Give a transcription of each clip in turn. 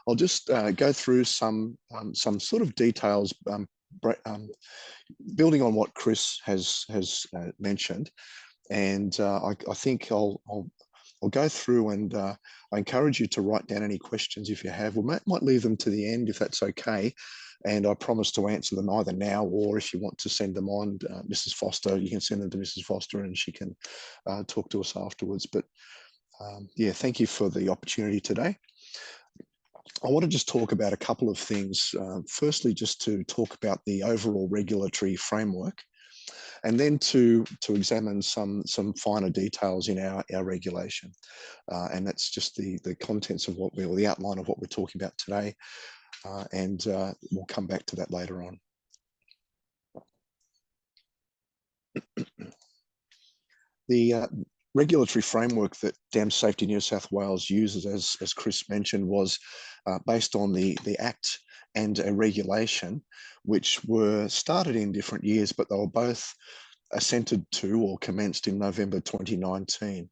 I'll just go through some sort of details, building on what Chris has mentioned, and I think I'll go through and I encourage you to write down any questions if you have. We might leave them to the end if that's okay. And I promise to answer them either now, or if you want to send them on, Mrs. Foster, you can send them to Mrs. Foster and she can talk to us afterwards. But yeah, thank you for the opportunity today. I want to just talk about a couple of things. Firstly, just to talk about the overall regulatory framework, and then to examine some finer details in our regulation. And that's just the contents of what or the outline of what we're talking about today. And we'll come back to that later on. The regulatory framework that Dam Safety New South Wales uses, as Chris mentioned, was based on the Act and a regulation, which were started in different years, but they were both assented to or commenced in November 2019.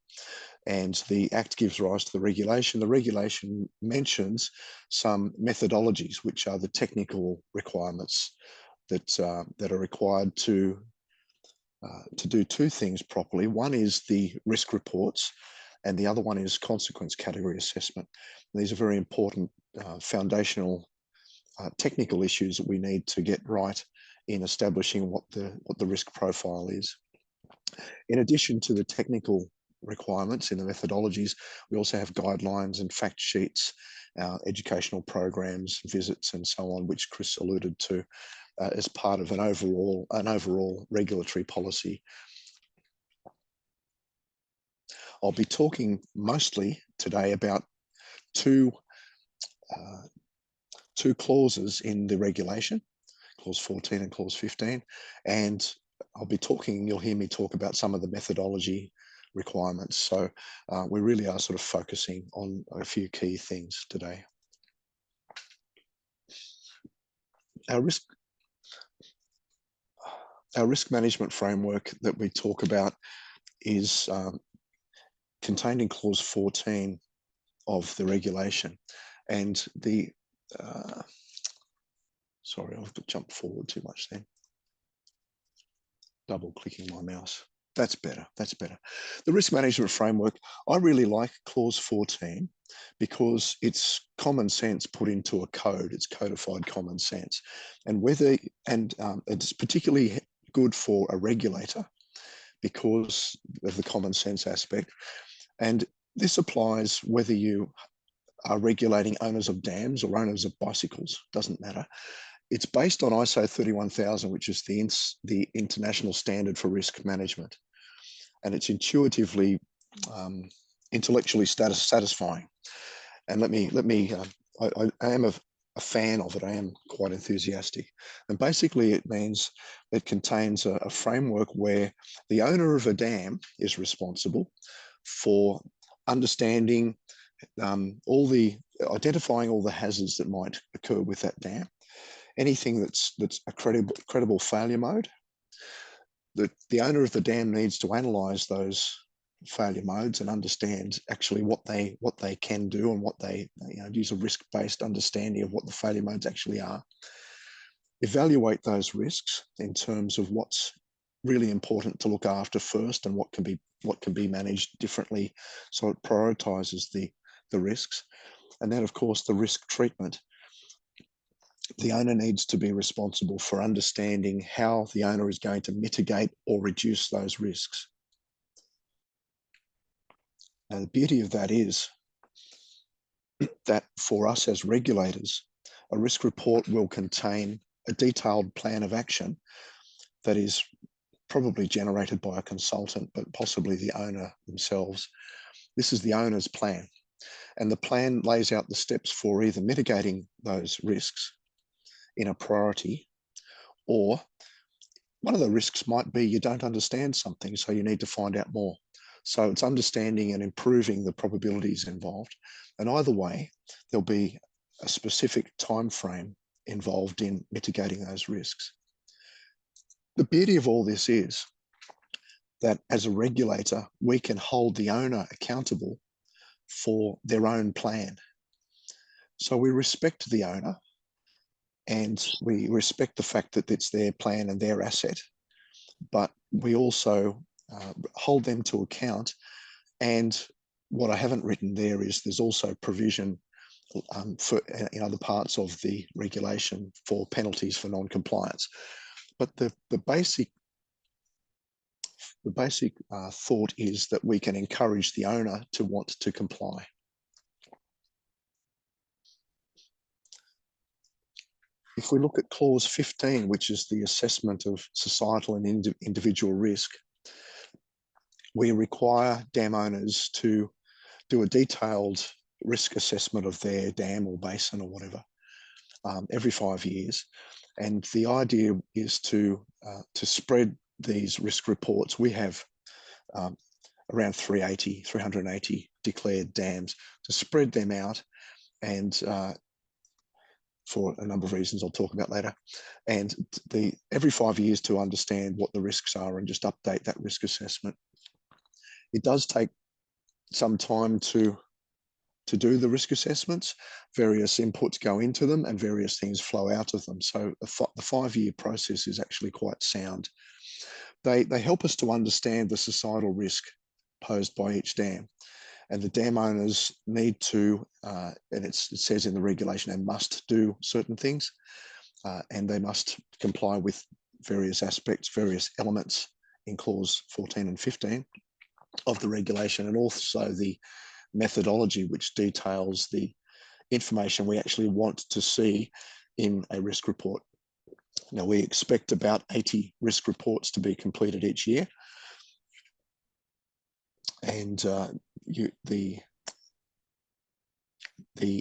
And the Act gives rise to the regulation. The regulation mentions some methodologies, which are the technical requirements that are required to do two things properly. One is the risk reports, and the other one is consequence category assessment. And these are very important foundational technical issues that we need to get right in establishing what the risk profile is. In addition to the technical requirements in the methodologies, we also have guidelines and fact sheets, educational programs, visits, and so on, which Chris alluded to as part of an overall regulatory policy. I'll be talking mostly today about two clauses in the regulation, clause 14 and clause 15, and you'll hear me talk about some of the methodology requirements. So we really are sort of focusing on a few key things today. Our risk management framework that we talk about is contained in clause 14 of the regulation. And the, sorry, I've jumped forward too much then. Double clicking my mouse. That's better, that's better. The risk management framework, I really like clause 14 because it's common sense put into a code. It's codified common sense. And it's particularly good for a regulator because of the common sense aspect. And this applies whether you are regulating owners of dams or owners of bicycles, doesn't matter. It's based on ISO 31000, which is the international standard for risk management. And it's intuitively, intellectually satisfying. And I am a fan of it. I am quite enthusiastic. And basically it means it contains a framework where the owner of a dam is responsible for understanding identifying all the hazards that might occur with that dam, anything that's a credible failure mode. The owner of the dam needs to analyze those failure modes and understand actually what they can do and what they use a risk-based understanding of what the failure modes actually are. Evaluate those risks in terms of what's really important to look after first and what can be managed differently, so it prioritizes the risks. And then of course the risk treatment. The owner needs to be responsible for understanding how the owner is going to mitigate or reduce those risks. Now, the beauty of that is that for us as regulators, a risk report will contain a detailed plan of action that is probably generated by a consultant, but possibly the owner themselves. This is the owner's plan. And the plan lays out the steps for either mitigating those risks in a priority, or one of the risks might be you don't understand something, so you need to find out more. So it's understanding and improving the probabilities involved. And either way, there'll be a specific time frame involved in mitigating those risks. The beauty of all this is that as a regulator, we can hold the owner accountable for their own plan. So we respect the owner, and we respect the fact that it's their plan and their asset, but we also hold them to account. And what I haven't written there is there's also provision for in other parts of the regulation for penalties for non-compliance. But the basic thought is that we can encourage the owner to want to comply. If we look at clause 15, which is the assessment of societal and individual risk, we require dam owners to do a detailed risk assessment of their dam or basin or whatever every 5 years. And the idea is to spread these risk reports. We have around 380 declared dams, to spread them out, and for a number of reasons I'll talk about later, and every 5 years to understand what the risks are and just update that risk assessment. It does take some time to do the risk assessments. Various inputs go into them and various things flow out of them. So the 5-year process is actually quite sound. They help us to understand the societal risk posed by each dam. And the dam owners need to, and it says in the regulation, they must do certain things, and they must comply with various aspects, various elements in clause 14 and 15 of the regulation, and also the methodology which details the information we actually want to see in a risk report. Now, we expect about 80 risk reports to be completed each year. And the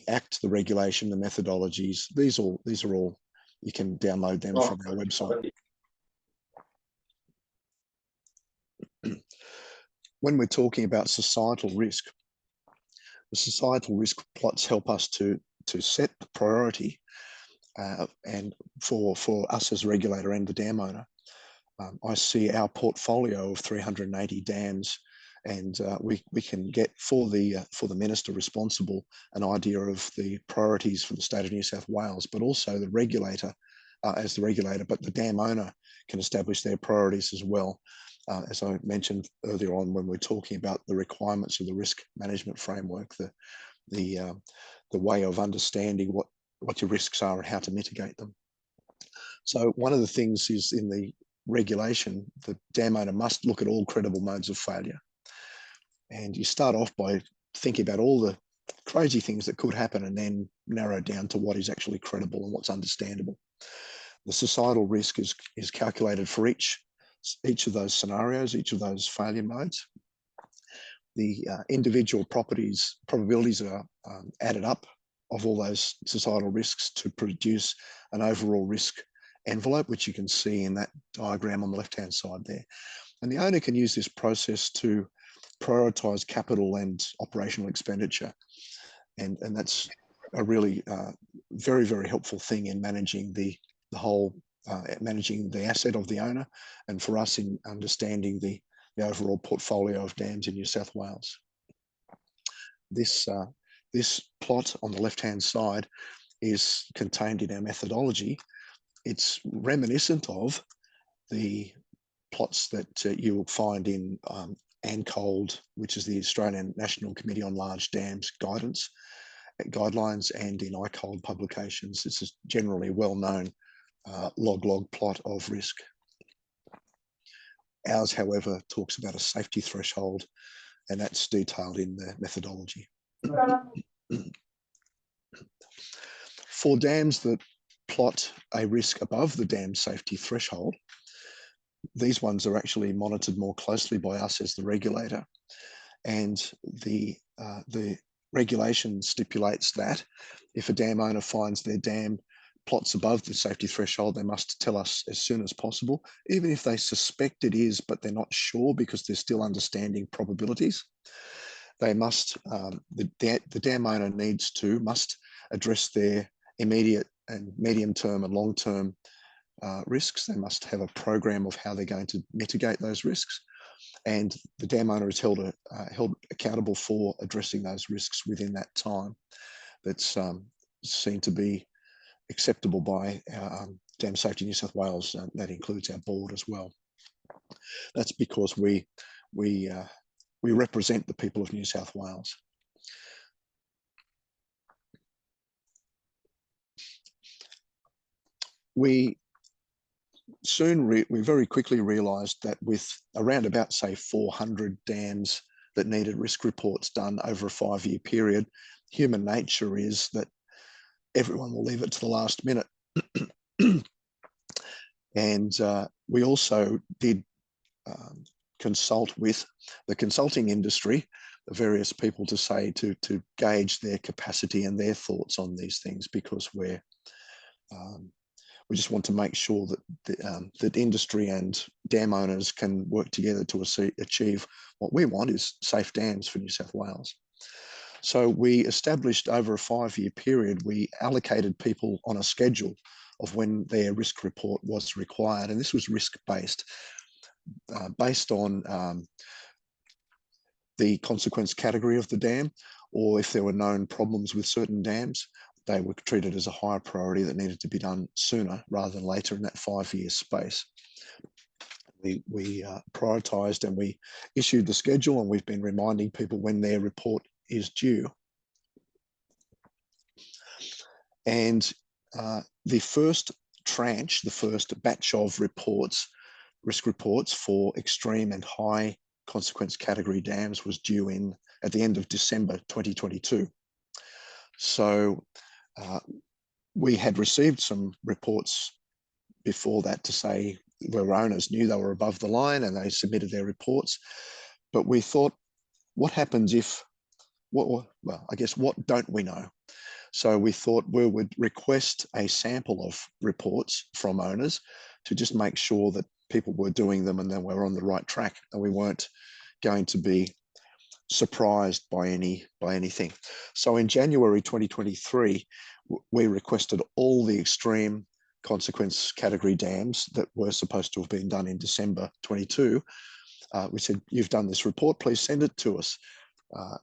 act, the regulation, the methodologies, these are all, you can download them from our website. When we're talking about societal risk, the societal risk plots help us to set the priority, and for us as regulator and the dam owner. I see our portfolio of 380 dams, and we can get for the minister responsible an idea of the priorities for the state of New South Wales, but also the regulator as the regulator, but the dam owner can establish their priorities as well. As I mentioned earlier on when we're talking about the requirements of the risk management framework, the way of understanding what your risks are and how to mitigate them. So one of the things is in the regulation, the dam owner must look at all credible modes of failure. And you start off by thinking about all the crazy things that could happen and then narrow down to what is actually credible and what's understandable. The societal risk is calculated for each of those scenarios, each of those failure modes. The individual probabilities are added up of all those societal risks to produce an overall risk envelope, which you can see in that diagram on the left-hand side there. And the owner can use this process to prioritise capital and operational expenditure. And that's a really very, very helpful thing in managing the whole, managing the asset of the owner, and for us in understanding the overall portfolio of dams in New South Wales. This plot on the left-hand side is contained in our methodology. It's reminiscent of the plots that you will find in ANCOLD, which is the Australian National Committee on Large Dams guidelines, and in ICOLD publications. This is generally well-known log plot of risk. Ours, however, talks about a safety threshold, and that's detailed in the methodology. For dams that plot a risk above the dam safety threshold, these ones are actually monitored more closely by us as the regulator, and the regulation stipulates that if a dam owner finds their dam plots above the safety threshold, they must tell us as soon as possible, even if they suspect it is, but they're not sure because they're still understanding probabilities. They must, the dam owner must address their immediate and medium-term and long-term risks. They must have a program of how they're going to mitigate those risks, and the dam owner is held accountable for addressing those risks within that time that's seen to be acceptable by our Dam Safety New South Wales. That includes our board as well. That's because we represent the people of New South Wales. We very quickly realised that with around about, say, 400 dams that needed risk reports done over a 5-year period, human nature is that everyone will leave it to the last minute. And we also did consult with the consulting industry, the various people to gauge their capacity and their thoughts on these things, because we just want to make sure that industry and dam owners can work together to achieve what we want, is safe dams for New South Wales. So we established, over a 5-year period, we allocated people on a schedule of when their risk report was required. And this was risk-based, based on the consequence category of the dam, or if there were known problems with certain dams, they were treated as a higher priority that needed to be done sooner rather than later in that 5-year space. We prioritised and we issued the schedule, and we've been reminding people when their report is due. And the first tranche, the first batch of risk reports for extreme and high consequence category dams, was due at the end of December 2022. So we had received some reports before that to say where owners knew they were above the line and they submitted their reports. But we thought, what happens if, well, I guess, what don't we know? So we thought we would request a sample of reports from owners to just make sure that people were doing them and then we're on the right track, and we weren't going to be surprised by anything. So in January 2023, we requested all the extreme consequence category dams that were supposed to have been done in December 22. We said, you've done this report, please send it to us.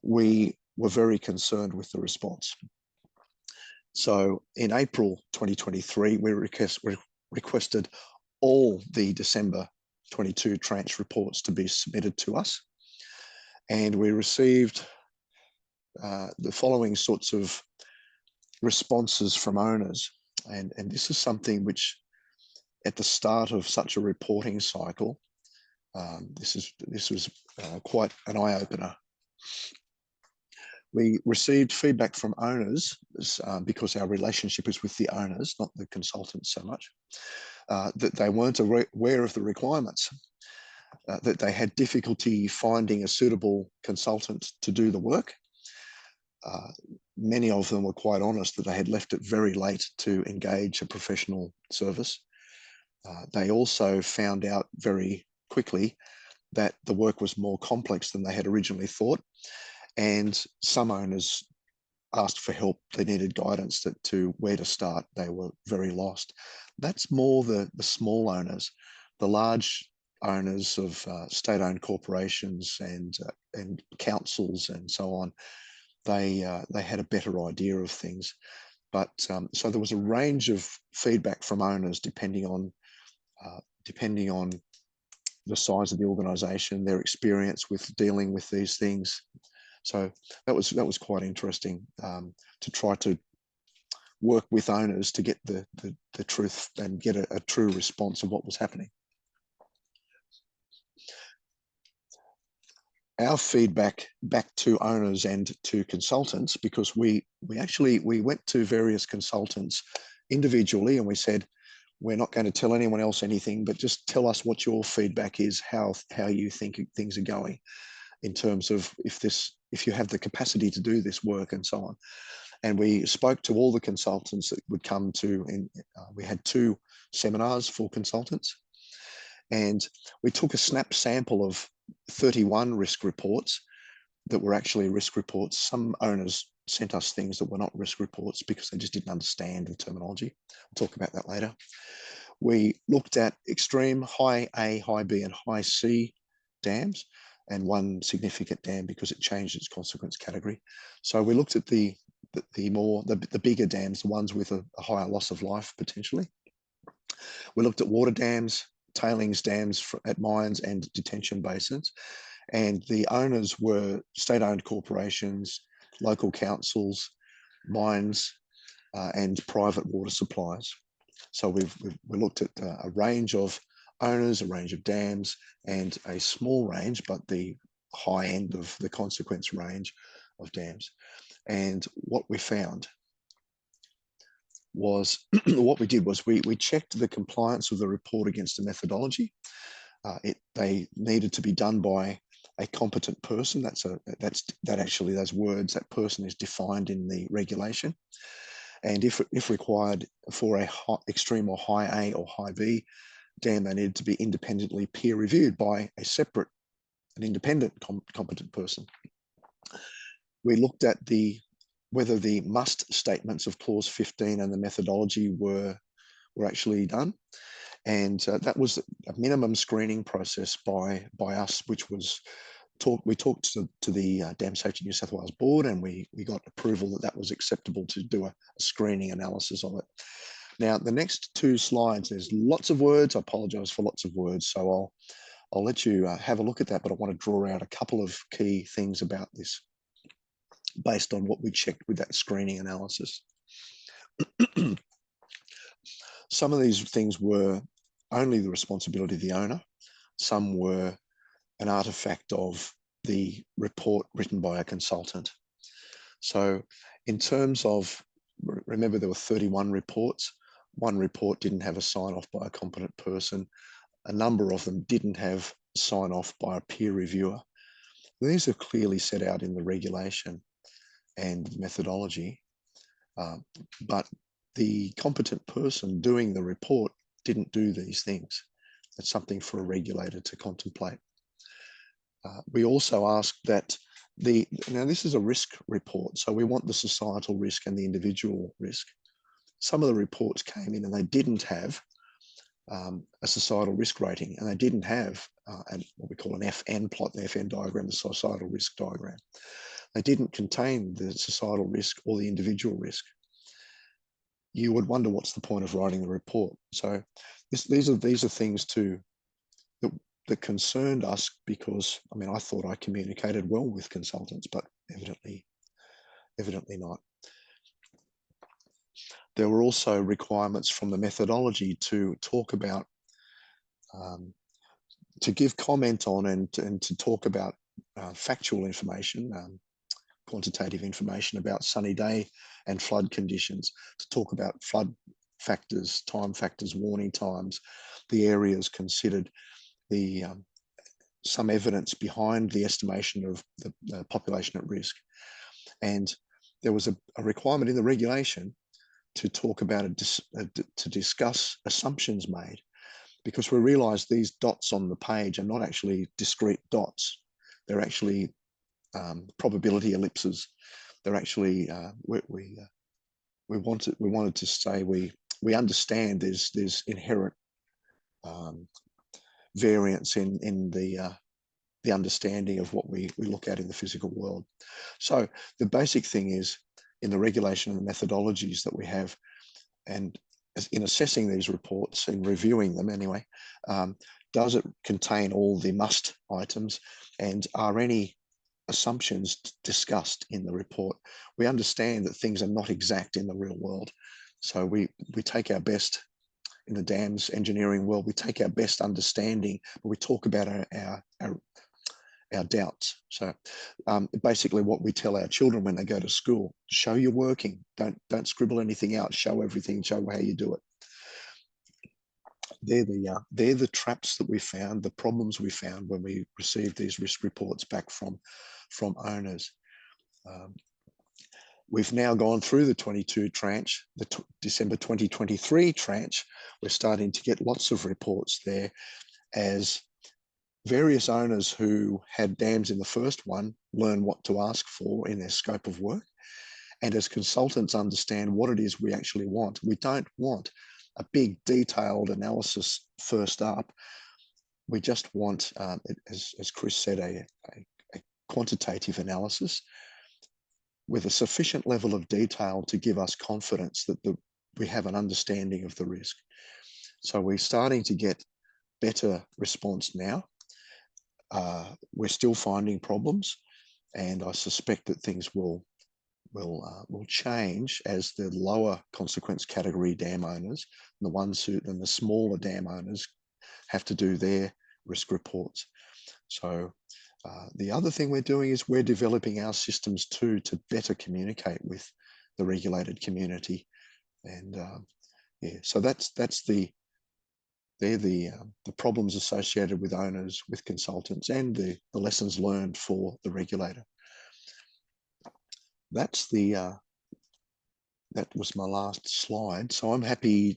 We were very concerned with the response. So in April 2023, we requested all the December 22 tranche reports to be submitted to us. And we received the following sorts of responses from owners. And this is something which, at the start of such a reporting cycle, this was quite an eye-opener. We received feedback from owners, because our relationship is with the owners, not the consultants so much, that they weren't aware of the requirements, that they had difficulty finding a suitable consultant to do the work. Many of them were quite honest that they had left it very late to engage a professional service. They also found out very quickly that the work was more complex than they had originally thought. And some owners asked for help. They needed guidance to where to start. They were very lost. That's more the small owners. The large owners of state-owned corporations and councils and so on, they had a better idea of things. But so there was a range of feedback from owners depending on the size of the organisation, their experience with dealing with these things. So that was quite interesting, to try to work with owners to get the truth and get a true response of what was happening. Our feedback back to owners and to consultants, because we went to various consultants individually and we said, we're not going to tell anyone else anything, but just tell us what your feedback is, how you think things are going, in terms of if you have the capacity to do this work and so on. And we spoke to all the consultants that would come to, we had 2 seminars for consultants, and we took a snap sample of 31 risk reports that were actually risk reports. Some owners sent us things that were not risk reports because they just didn't understand the terminology. We'll talk about that later. We looked at extreme, high A, high B, and high C dams, and one significant dam because it changed its consequence category. So we looked at the the bigger dams, the ones with a higher loss of life potentially. We looked at water dams, tailings dams at mines and detention basins, and the owners were state-owned corporations, local councils, mines, and private water suppliers. So we looked at a range of owners, a range of dams, and a small range, but the high end of the consequence range of dams. And what we found was, what we did was we checked the compliance of the report against the methodology. They needed to be done by a competent person. That actually, those words, that person is defined in the regulation. And if required for a extreme or high A or high B dam, they needed to be independently peer reviewed by an independent competent person. We looked at whether the must statements of clause 15 and the methodology were actually done. And that was a minimum screening process by us, which was we talked to the Dam Safety New South Wales board, and we got approval that was acceptable to do a screening analysis of it. Now, the next two slides, there's lots of words. I apologize for lots of words, so I'll let you have a look at that, but I want to draw out a couple of key things about this based on what we checked with that screening analysis. Some of these things were only the responsibility of the owner. Some were an artifact of the report written by a consultant. So in terms of, remember there were 31 reports. One report didn't have a sign-off by a competent person. A number of them didn't have sign-off by a peer reviewer. These are clearly set out in the regulation and methodology, but the competent person doing the report didn't do these things. That's something for a regulator to contemplate. We also asked that now this is a risk report, so we want the societal risk and the individual risk. Some of the reports came in and they didn't have a societal risk rating, and they didn't have what we call an FN plot, the FN diagram, the societal risk diagram. They didn't contain the societal risk or the individual risk. You would wonder what's the point of writing the report. So these are things that concerned us, because I mean I thought I communicated well with consultants, but evidently not. There were also requirements from the methodology to talk about, to give comment on and to talk about factual information, quantitative information about sunny day and flood conditions, to talk about flood factors, time factors, warning times, the areas considered, some evidence behind the estimation of the population at risk. And there was a requirement in the regulation to talk about to discuss assumptions made, because we realized these dots on the page are not actually discrete dots. They're actually probability ellipses. They're actually we wanted to say we understand there's inherent variance in the understanding of what we look at in the physical world. So the basic thing is, in the regulation and the methodologies that we have, and in assessing these reports and reviewing them anyway, does it contain all the must items, and are any assumptions discussed in the report? We understand that things are not exact in the real world, so we take our best. In the dams engineering world, we take our best understanding, but we talk about our doubts. So basically what we tell our children when they go to school: show you're working, don't scribble anything out, show everything, show how you do it. They're the traps that we found, the problems we found when we received these risk reports back from owners. We've now gone through the 22 tranche, the December 2023 tranche. We're starting to get lots of reports there, as various owners who had dams in the first one learn what to ask for in their scope of work. And as consultants understand what it is we actually want. We don't want a big detailed analysis first up. We just want, as Chris said, a quantitative analysis with a sufficient level of detail to give us confidence that we have an understanding of the risk. So we're starting to get better response now. We're still finding problems, and I suspect that things will change as the lower consequence category dam owners, the ones who and the smaller dam owners, have to do their risk reports. So the other thing we're doing is we're developing our systems too to better communicate with the regulated community, and yeah, so they're the problems associated with owners, with consultants, and the lessons learned for the regulator. That's the that was my last slide. So I'm happy